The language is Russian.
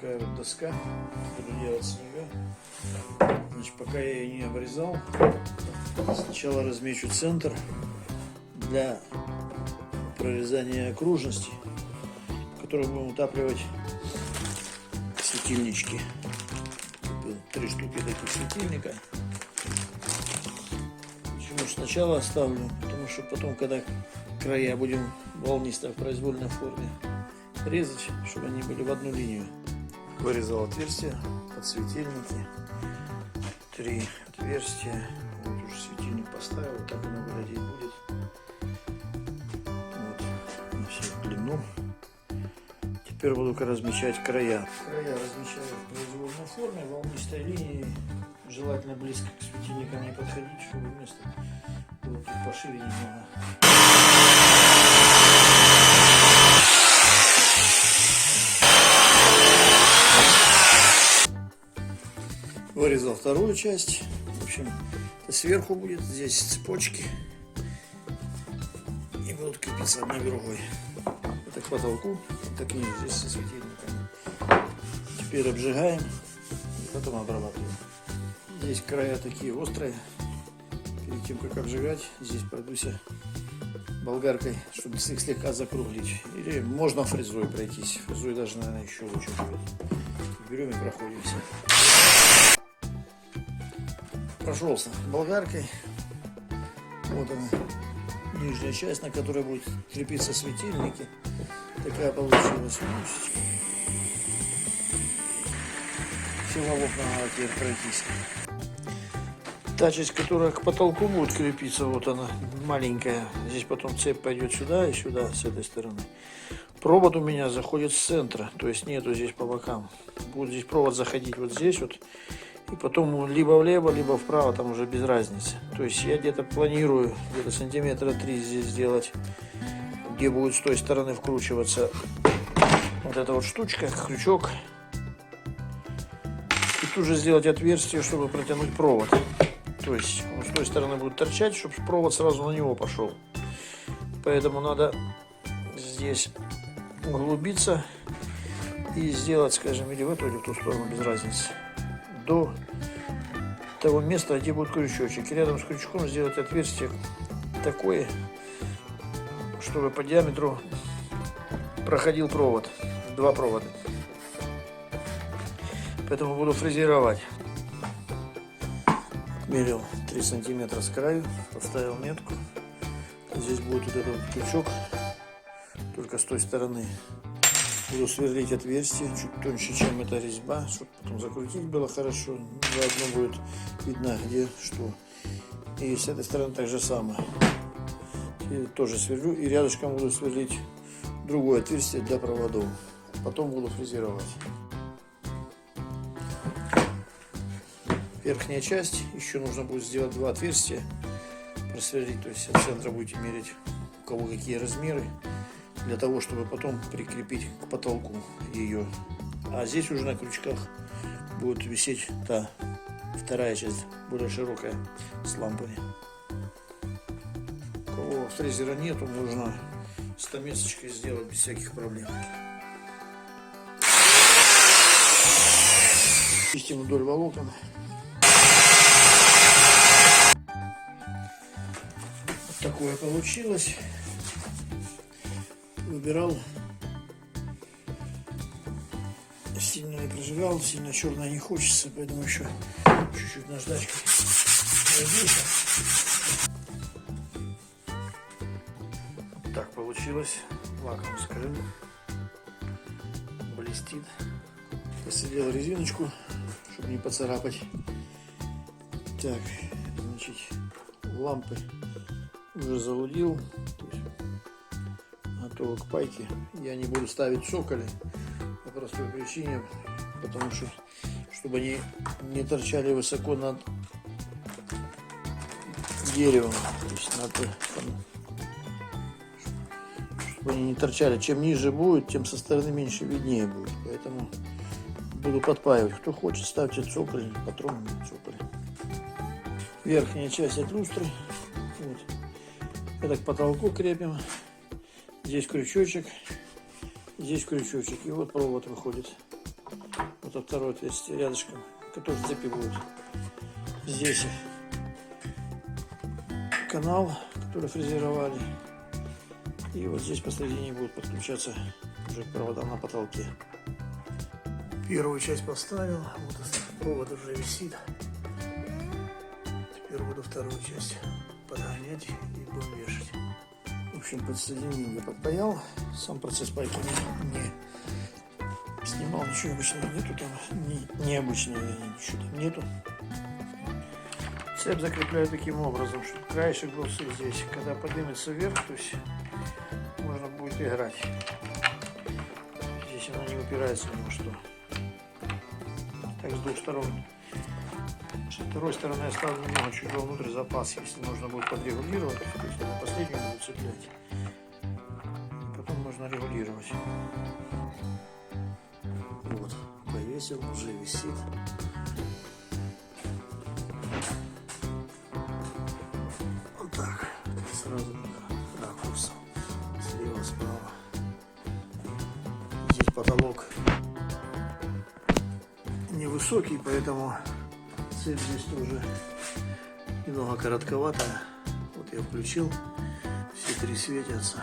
такая вот доска. Буду делать с нее. Значит, пока я ее не обрезал, сначала размечу центр для прорезания окружности, которые будем утапливать светильнички. 3 штуки таких светильника. Почему сначала оставлю? Потому что потом, когда края будем волнисто в произвольной форме резать, чтобы они были в одну линию. Вырезал отверстие под светильники. 3 отверстия. Вот уже светильник поставил. Вот так оно выглядеть будет. Вот на всю длину. Теперь буду размечать края. Края размечаю в произвольной форме, волнистой линии. Желательно близко к светильникам не подходить, чтобы место было тут пошире немного. Вырезал вторую часть. В общем, это сверху будет. Здесь цепочки. И будут крепиться одна к другой. Это к потолку. Вот такие здесь со светильниками. Теперь обжигаем. И потом обрабатываем. Здесь края такие острые. Перед тем, как обжигать, здесь пройдусь болгаркой, чтобы их слегка закруглить. Или можно фрезой пройтись. Фрезой даже, наверное, еще лучше будет. Берем и проходимся. Прошелся болгаркой. Вот она, нижняя часть, на которой будет крепиться светильники. Такая получилась. Все волокна надо теперь пройтись. Та часть, которая к потолку будет крепиться, вот она маленькая. Здесь потом цепь пойдет сюда и сюда, с этой стороны. Провод у меня заходит с центра, то есть нету здесь по бокам. Будет здесь провод заходить вот здесь вот. И потом либо влево, либо вправо, там уже без разницы. То есть я где-то планирую, где-то сантиметра 3 здесь сделать, где будет с той стороны вкручиваться вот эта вот штучка, крючок. И тут же сделать отверстие, чтобы протянуть провод. То есть он с той стороны будет торчать, чтобы провод сразу на него пошел. Поэтому надо здесь углубиться и сделать, скажем, или в эту, или в ту сторону, без разницы. До того места, где будет крючочек. И рядом с крючком сделать отверстие такое, чтобы по диаметру проходил провод. 2 провода. Поэтому буду фрезеровать. Мерил 3 сантиметра с краю, поставил метку. Здесь будет вот этот крючок, только с той стороны. Буду сверлить отверстие, чуть тоньше, чем эта резьба, чтобы потом закрутить было хорошо. Заодно будет видно, где что. И с этой стороны так же самое. И тоже сверлю. И рядышком буду сверлить другое отверстие для проводов. Потом буду фрезеровать. Верхняя часть. Еще нужно будет сделать 2 отверстия. Просверлить. То есть от центра будете мерить, у кого какие размеры. Для того, чтобы потом прикрепить к потолку ее. А здесь уже на крючках будет висеть та вторая часть, более широкая, с лампами. У кого фрезера нету, можно стамесочкой сделать без всяких проблем. Чистим вдоль волокон. Вот такое получилось. Выбирал, сильно не прожигал, сильно черное не хочется, поэтому еще чуть-чуть наждачкой пройдусь. Так получилось, лаком скрыл, блестит. Посадил резиночку, чтобы не поцарапать. Так, значит, лампы уже залудил. К пайке я не буду ставить цоколи по простой причине, потому что чтобы они не торчали высоко над деревом, то есть чтобы они не торчали. Чем ниже будет, тем со стороны меньше виднее будет, поэтому буду подпаивать. Кто хочет, ставьте цоколь, патроны цоколь. Верхняя часть от люстры, вот. Это к потолку крепим. Здесь крючочек, здесь крючочек, и вот провод выходит. это второй, то есть рядышком, который в цепи будет. Здесь канал, который фрезеровали. И вот здесь посередине будет подключаться уже к проводам на потолке. Первую часть поставил, вот провод уже висит. Теперь буду вторую часть подгонять и будем вешать. В общем, подсоединение я подпаял. Сам процесс пайки не снимал, ничего обычного нету там, необычного ничего там нету. Цепь закрепляю таким образом, чтобы краешек был здесь. Когда поднимется вверх, то есть можно будет играть. Здесь она не упирается ни во что. Так с двух сторон. С второй стороны я ставлю немного чуть вовнутрь запас, если нужно будет подрегулировать. То есть на последнюю буду цеплять. Потом можно регулировать. Вот, повесил, уже висит. Вот так. Сразу ракурсом. Слева, справа. Здесь потолок невысокий, поэтому цепь здесь тоже немного коротковатая. Вот я включил, все три светятся.